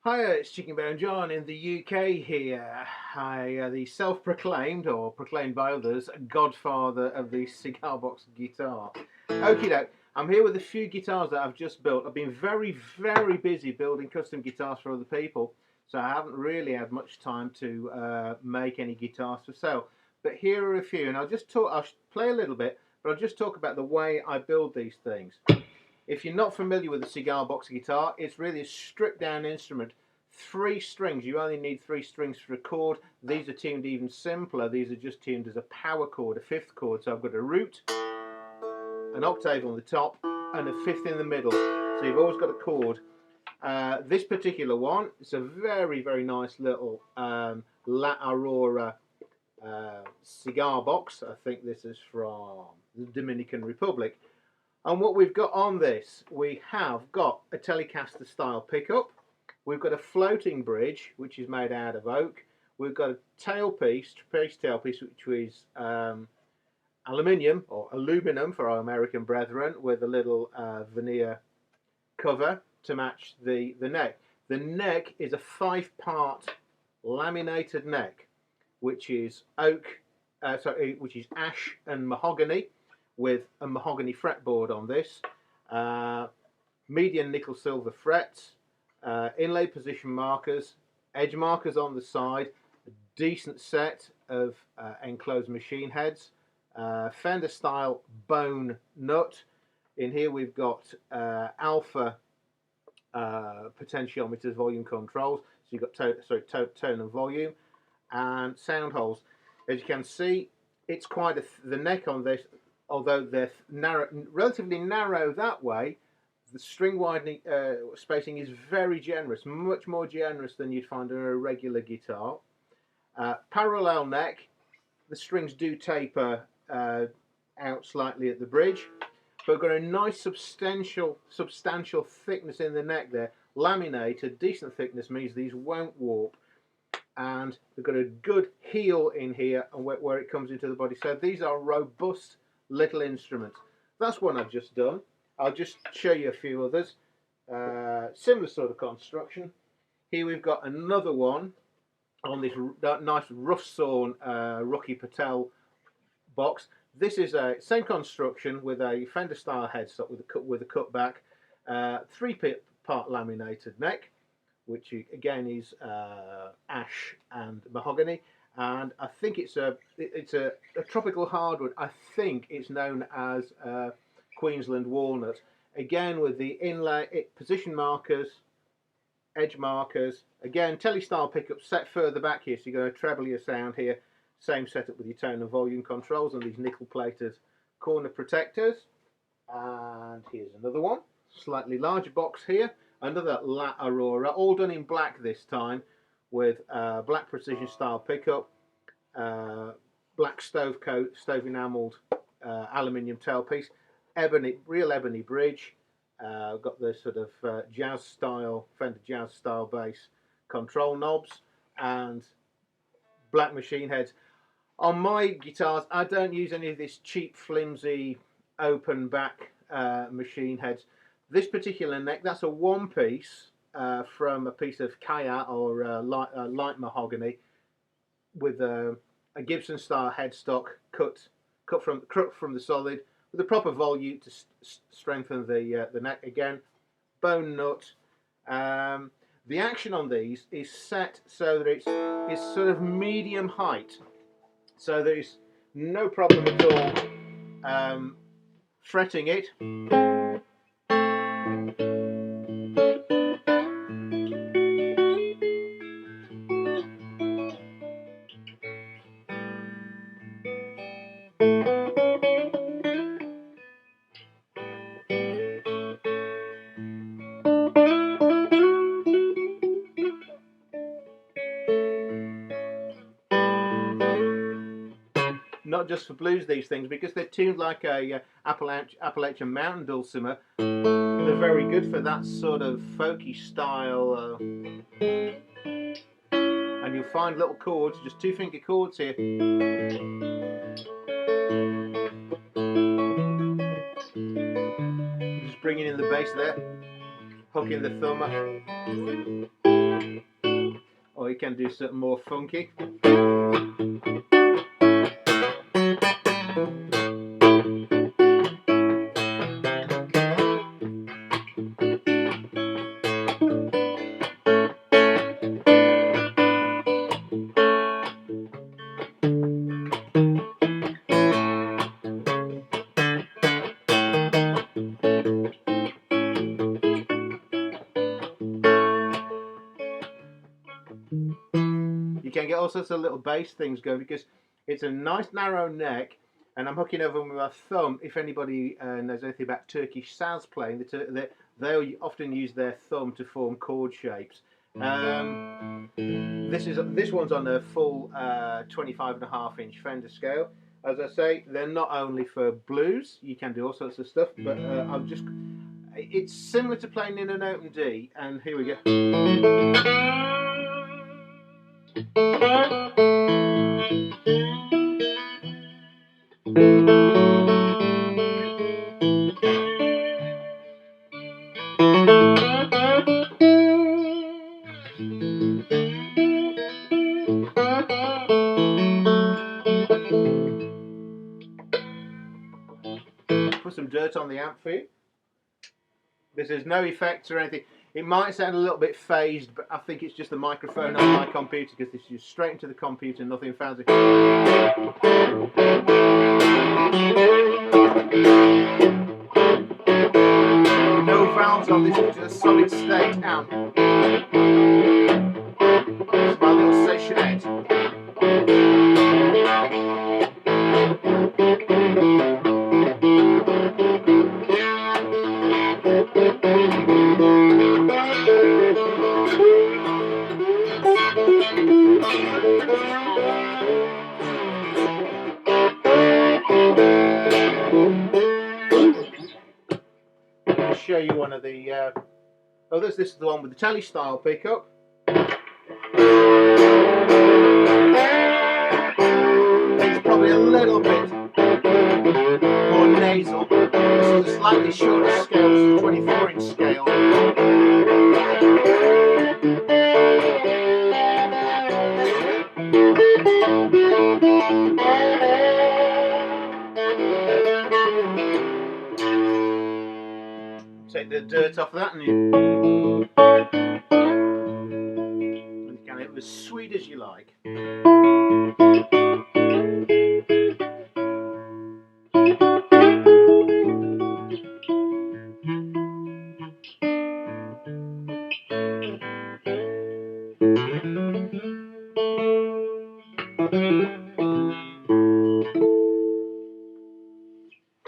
Hi, it's ChickenboneJohn in the UK here. The self-proclaimed, or proclaimed by others, godfather of the Cigar Box guitar. Okie doke, I'm here with a few guitars that I've just built. I've been very busy building custom guitars for other people, so I haven't really had much time to make any guitars for sale. But here are a few, and I'll play a little bit, but I'll just talk about the way I build these things. If you're not familiar with a Cigar Box guitar, it's really a stripped down instrument. 3 strings, you only need 3 strings for a chord. These are tuned even simpler. These are just tuned as a power chord, a 5th chord. So I've got a root, an octave on the top, and a 5th in the middle. So you've always got a chord. This particular one, it's a very nice little La Aurora cigar box. I think this is from the Dominican Republic. And what we've got on this, we have got a Telecaster style pickup. We've got a floating bridge, which is made out of oak. We've got a tailpiece, trapeze tailpiece, which is aluminium or aluminum for our American brethren, with a little veneer cover to match the neck. The neck is a 5-part laminated neck, which is which is ash and mahogany, with a mahogany fretboard on this, median nickel silver frets, inlay position markers, edge markers on the side, a decent set of enclosed machine heads, Fender style bone nut. In here we've got alpha potentiometers, volume controls, so you've got tone and volume, and sound holes. As you can see, it's quite the neck on this, although they're relatively narrow that way, the string widening spacing is very generous, much more generous than you'd find on a regular guitar. Parallel neck, the strings do taper out slightly at the bridge, but we've got a nice substantial thickness in the neck there. Laminated, decent thickness means these won't warp. And we've got a good heel in here and where it comes into the body. So these are robust little instruments. That's one I've just done. I'll just show you a few others. Similar sort of construction. Here we've got another one on this nice rough sawn Rocky Patel box. This is a same construction with a Fender style headstock with a cutback, 3-part laminated neck, which again is ash and mahogany, and I think it's a tropical hardwood. I think it's known as Queensland walnut. Again with the inlay position markers, edge markers. Again, tele style pickup set further back here, so you're going to treble your sound here. Same setup with your tone and volume controls and these nickel plated corner protectors. And here's another one, slightly larger box here. Another La Aurora, all done in black this time, with black precision style pickup, black stove enamelled aluminium tailpiece, real ebony bridge. Got the sort of Fender jazz style bass control knobs, and black machine heads. On my guitars, I don't use any of this cheap, flimsy, open back machine heads. This particular neck, that's a one piece from a piece of Kaya or light mahogany, with a Gibson style headstock cut from the solid, with a proper volute to strengthen the neck. Again, bone nut. The action on these is set so that it's sort of medium height, so there's no problem at all fretting it. Not just for blues, these things, because they're tuned like a Appalachian mountain dulcimer. They're very good for that sort of folky style, and you'll find little chords, just 2-finger chords here. Just bringing in the bass there, hooking the thumb up. or you can do something more funky. You can get all sorts of little bass things going because it's a nice narrow neck, and I'm hooking over with my thumb. If anybody knows anything about Turkish saz playing, they often use their thumb to form chord shapes. This one's on a full 25.5-inch Fender scale. As I say, they're not only for blues, you can do all sorts of stuff, but it's similar to playing in an open D, and here we go. Put some dirt on the amp for you. This is no effects or anything. It might sound a little bit phased, but I think it's just the microphone on my computer, because this is straight into the computer, nothing fancy. No valves on this, it's just a solid state amp. It's my little sessionette. I'll show you one of the this is the one with the telly style pickup. It's probably a little bit more nasal. This is a slightly shorter scale. This is a 24-inch scale. Take the dirt off of that, and you can have it as sweet as you like.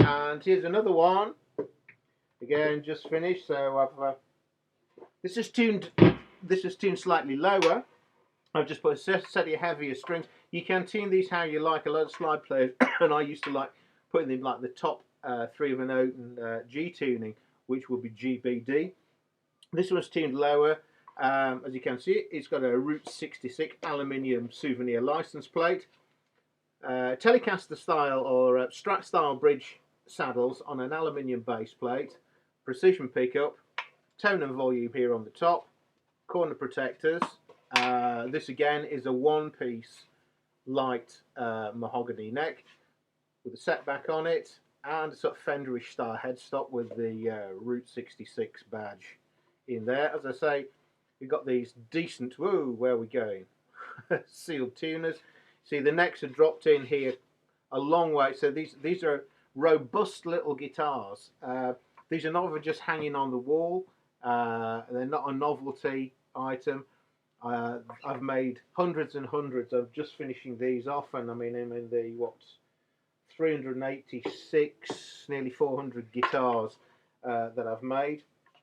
And here's another one. Again, just finished. So I've this is tuned slightly lower. I've just put a set of heavier strings. You can tune these how you like. A lot of slide players, and I used to like putting them like the top 3 of a note and G tuning, which would be G, B, D. This one's tuned lower. As you can see, it's got a Route 66 aluminium souvenir license plate. Telecaster style or Strat style bridge saddles on an aluminium base plate. Precision pickup. Tone and volume here on the top. Corner protectors. This again is a one-piece light mahogany neck with a setback on it, and a sort of Fenderish style headstock with the Route 66 badge in there. As I say, we've got these decent, whoa, where are we going? Sealed tuners. See, the necks are dropped in here a long way, so these are robust little guitars. These are not just hanging on the wall. They're not a novelty item. I've made hundreds and hundreds. I'm just finishing these off, and I mean, I'm in the 386, nearly 400 guitars that I've made.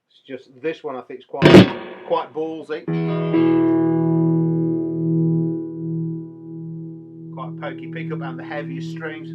It's just this one I think is quite ballsy, quite pokey pickup, and the heaviest strings.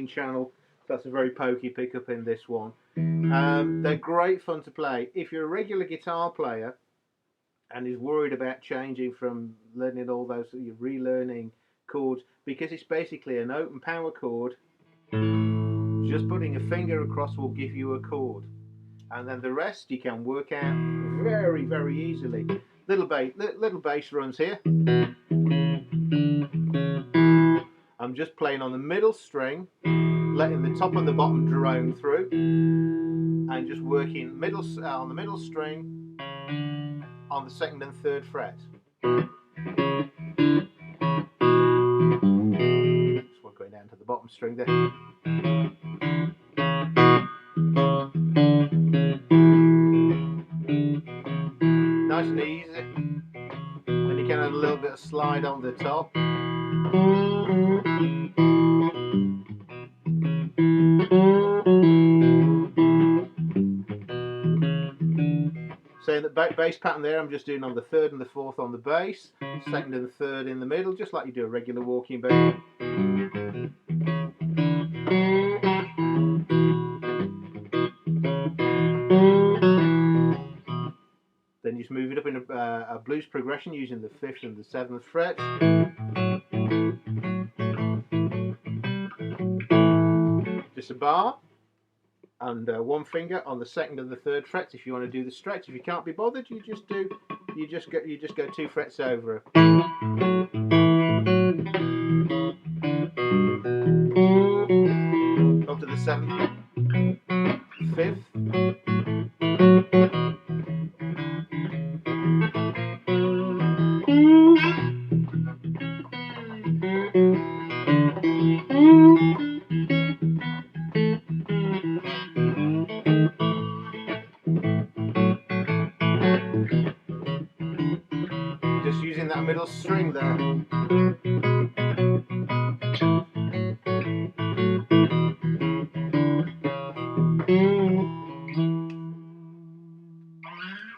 14 channel, so that's a very pokey pickup in this one. They're great fun to play. If you're a regular guitar player and is worried about changing from learning all those, you're relearning chords, because it's basically an open power chord, just putting a finger across will give you a chord, and then the rest you can work out very, very easily. Little bass runs here. I'm just playing on the middle string, letting the top and the bottom drone through, and just working on the middle string on the 2nd and 3rd fret. Just one going down to the bottom string there. Nice and easy. And you can add a little bit of slide on the top. So the bass pattern there, I'm just doing on the 3rd and the 4th on the bass, 2nd and 3rd in the middle, just like you do a regular walking bass. Then just move it up in a blues progression using the 5th and the 7th fret. Just a bar and one finger on the 2nd and the 3rd frets if you want to do the stretch. If you can't be bothered, you just go 2 frets over. Up to the 7th, 5th. Just using that middle string there.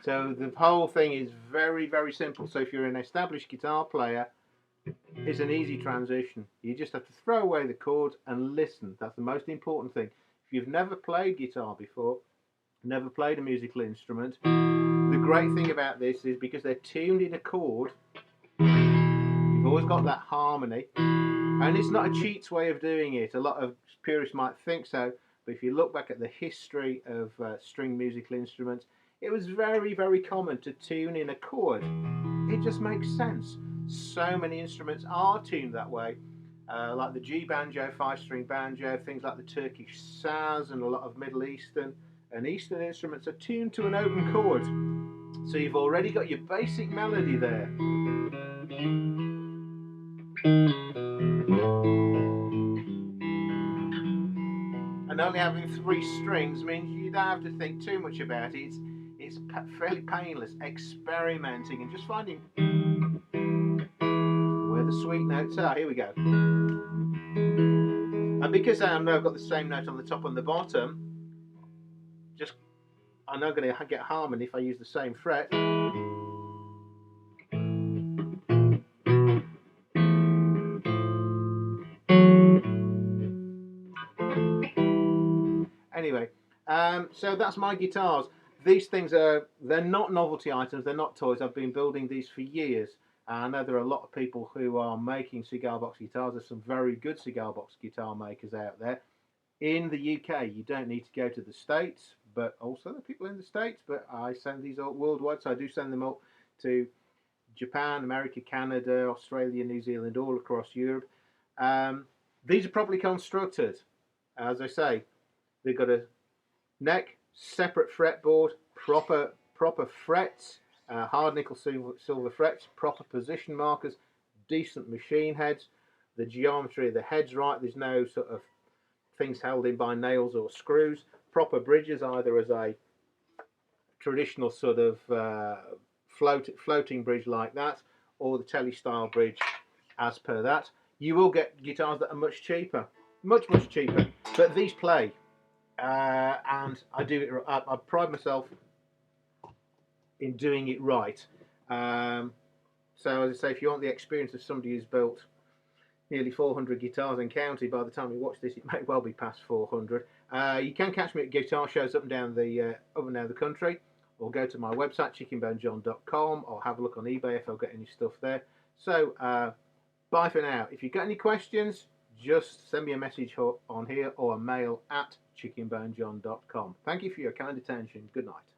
So the whole thing is very, very simple. So if you're an established guitar player, it's an easy transition. You just have to throw away the chords and listen. That's the most important thing. If you've never played guitar before, never played a musical instrument, the great thing about this is because they're tuned in a chord, you've always got that harmony. And it's not a cheats way of doing it. A lot of purists might think so, but if you look back at the history of string musical instruments, it was very, very common to tune in a chord. It just makes sense. So many instruments are tuned that way, like the G banjo, 5-string banjo, things like the Turkish saz, and a lot of Middle Eastern and Eastern instruments are tuned to an open chord. So you've already got your basic melody there. And only having 3 strings means you don't have to think too much about it. It's fairly painless, experimenting and just finding where the sweet notes are. Here we go. And because I've now got the same note on the top and the bottom, I'm now going to get harmony if I use the same fret. Anyway, so that's my guitars. These things they're not novelty items, they're not toys. I've been building these for years. I know there are a lot of people who are making cigar box guitars. There's some very good cigar box guitar makers out there. In the UK, you don't need to go to the States, but also the people in the States, but I send these out worldwide, so I do send them up to Japan, America, Canada, Australia, New Zealand, all across Europe. These are properly constructed. As I say, they've got a neck, separate fretboard, proper frets, hard nickel silver frets, proper position markers, decent machine heads. The geometry of the head's right. There's no sort of things held in by nails or screws. Proper bridges, either as a traditional sort of floating bridge like that, or the telly style bridge as per that. You will get guitars that are much cheaper, much cheaper, but these play. And I do it. I pride myself in doing it right. So as I say, if you want the experience of somebody who's built nearly 400 guitars in county. By the time you watch this, it may well be past 400. You can catch me at guitar shows up and down the country, or go to my website chickenbonejohn.com, or have a look on eBay if I've got any stuff there. So bye for now. If you've got any questions, just send me a message on here or a mail at chickenbonejohn.com. Thank you for your kind attention. Good night.